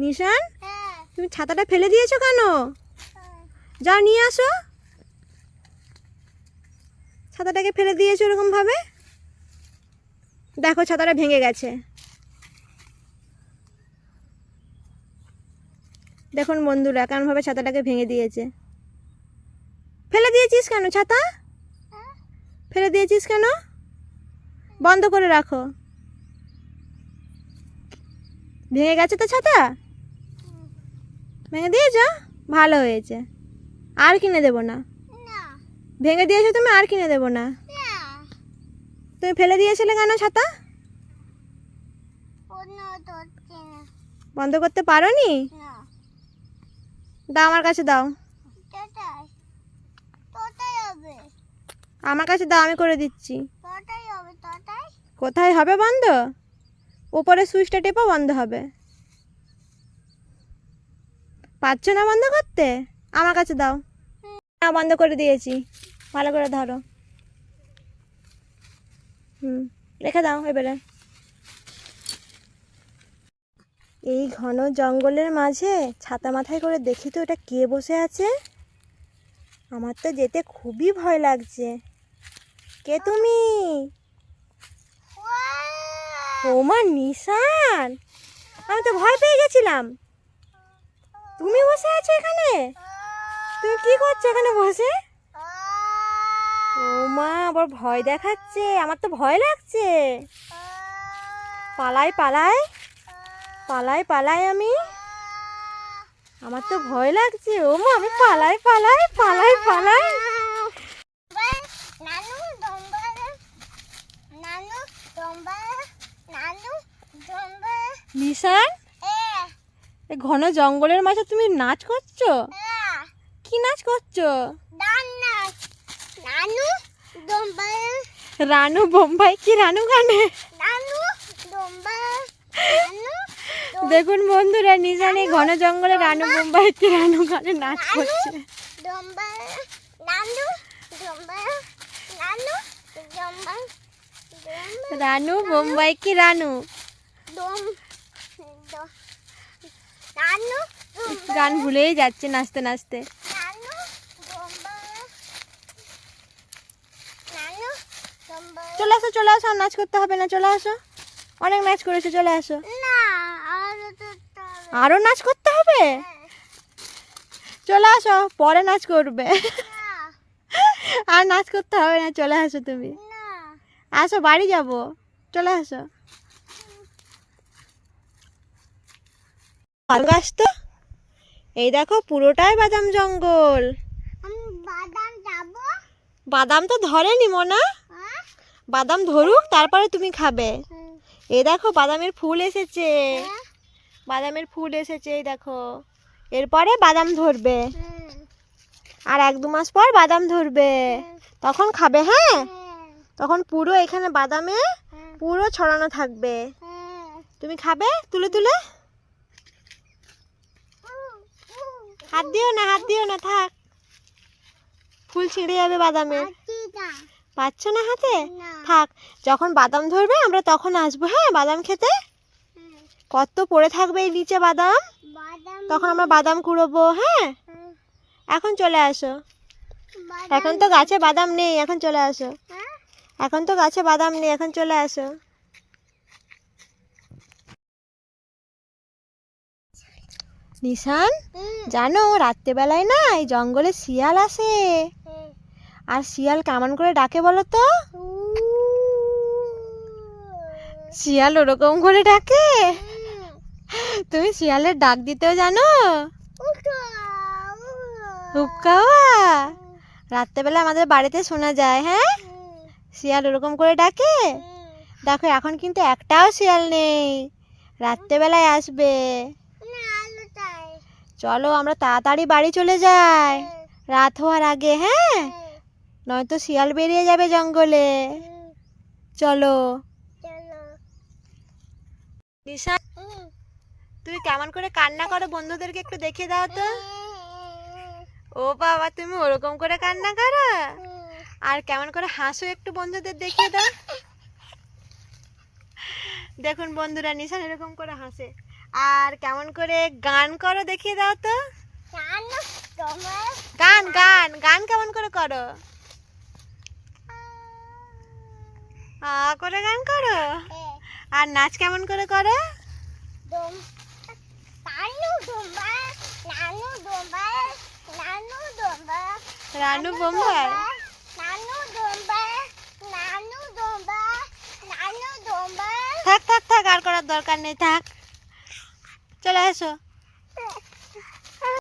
নিশান, তুমি ছাতাটা ফেলে দিয়েছো কেন? যাও নিয়ে আসো। ছাতাটাকে ফেলে দিয়েছো এরকম ভাবে। দেখো ছাতাটা ভেঙে গেছে। দেখুন বন্ধুরা কেমন ভাবে ছাতাটাকে ভেঙে দিয়েছে। ফেলে দিয়েছিস কেন ছাতা? ফেলে দিয়েছিস কেন? বন্ধ করে রাখো। ভেঙে গেছে তো ছাতা? ভেঙে দিয়েছো? ভালো হয়েছে। আর কিনে দেবো না। ভেঙে দিয়েছো তুমি, আর কিনে দেবো না। তুমি ফেলে দিয়েছিলে কেন ছাতা? বন্ধ করতে পারোনি? দাও আমার কাছে দাও। আমার কাছে দাও, আমি করে দিচ্ছি। কোথায় হবে বন্ধ? উপরে সুইচটা টেপো, বন্ধ হবে। পারছো না বন্ধ করতে? আমার কাছে দাও। বন্ধ করে দিয়েছি, ভালো করে ধরো। রেখে দাও এবারে। এই ঘন জঙ্গলের মাঝে ছাতা মাথায় করে দেখি তো এটা কে বসে আছে। আমার তো যেতে খুবই ভয় লাগছে। কে তুমি? ওমা নিশান, আমি তো ভয় পেয়ে গেছিলাম। তুমি বসে আছো এখানে? তুমি কি করছো এখানে বসে? ওমা আবার ভয় দেখাচ্ছে, আমার তো ভয় লাগছে। পালাই পালাই পালাই পালাই আমি, আমার তো ভয় লাগছে। ওমা আমি পালাই পালাই পালাই পালাই। নিশান, এই ঘন জঙ্গলের মাঝে তুমি নাচ করছো? কি নাচ করছো? রানু বোম্বাই কি রানু গানে? দেখুন বন্ধুরা, নিশান এই ঘন জঙ্গলে রানু বোম্বাই কি রানু গানে নাচ করছে। রানু বোম্বাই কি রানু গান ভুলেই যাচ্ছে নাচতে নাচতে। চলে আসো চলে আসো, আর নাচ করতে হবে না, চলে আসো। অনেক নাচ করেছো, চলে আসো। আরো নাচ করতে হবে? চলে আসো, পরে নাচ করবে। আর নাচ করতে হবে না, চলে আসো তুমি। আসো, বাড়ি যাবো, চলে আসো। বাদাম গাছ তো, এই দেখো পুরোটাই বাদাম জঙ্গল। বাদাম তো ধরেনি মোনা, বাদাম ধরুক তারপরে তুমি খাবে। এই দেখো বাদামের ফুল এসেছে, বাদামের ফুল এসেছে, এই দেখো। এরপরে বাদাম ধরবে, আর 1-2 মাস পর বাদাম ধরবে, তখন খাবে। হ্যাঁ, তখন পুরো এখানে বাদামে পুরো ছড়ানো থাকবে, তুমি খাবে তুলে তুলে। হাত দিও না, হাত দিও না, থাক, ফুল ছিঁড়ে যাবে বাদামে। পাচ্ছ না হাতে? থাক, যখন বাদাম ধরবে আমরা তখন আসবো। হ্যাঁ, বাদাম খেতে। কত পড়ে থাকবে এই নিচে বাদাম, তখন আমরা বাদাম কুড়োবো। হ্যাঁ, এখন চলে আসো। এখন তো গাছে বাদাম নেই, এখন চলে আসো। এখন তো গাছে বাদাম নেই, এখন চলে আসো। নিশান, জানো রাত্রেবেলায় না এই জঙ্গলে শিয়াল আসে। আর শিয়াল কেমন করে ডাকে বলো তো? শিয়াল ওরকম করে ডাকে। তুমি শিয়ালের ডাক দিতেও জানো? হুক্কাওয়া, রাত্রেবেলা আমাদের বাড়িতে শোনা যায়। হ্যাঁ, শিয়াল ওরকম করে ডাকে। দেখো এখন কিন্তু একটাও শিয়াল নেই, রাত্রেবেলায় আসবে। চলো আমরা তাড়াতাড়ি বাড়ি চলে যাই, রাত হওয়ার আগে। হ্যাঁ, নয়তো শিয়াল বেরিয়ে যাবে জঙ্গলে। চলো। নিশান, তুমি কেমন করে কান্না করো বন্ধুদেরকে একটু দেখিয়ে দাও তো। ও বাবা, তুমি ওরকম করে কান্না করো? আর কেমন করে হাসো একটু বন্ধুদের দেখিয়ে দাও। দেখুন বন্ধুরা, নিশান এরকম করে হাসে। আর কেমন করে গান করো দেখিয়ে দাও তো। গান গান গান কেমন করে করো? আ করে গান করো। আর নাচ কেমন করে করো? রানু বোম্বাই। থাক থাক থাক, আর করার দরকার নেই, থাক, চলে এসো।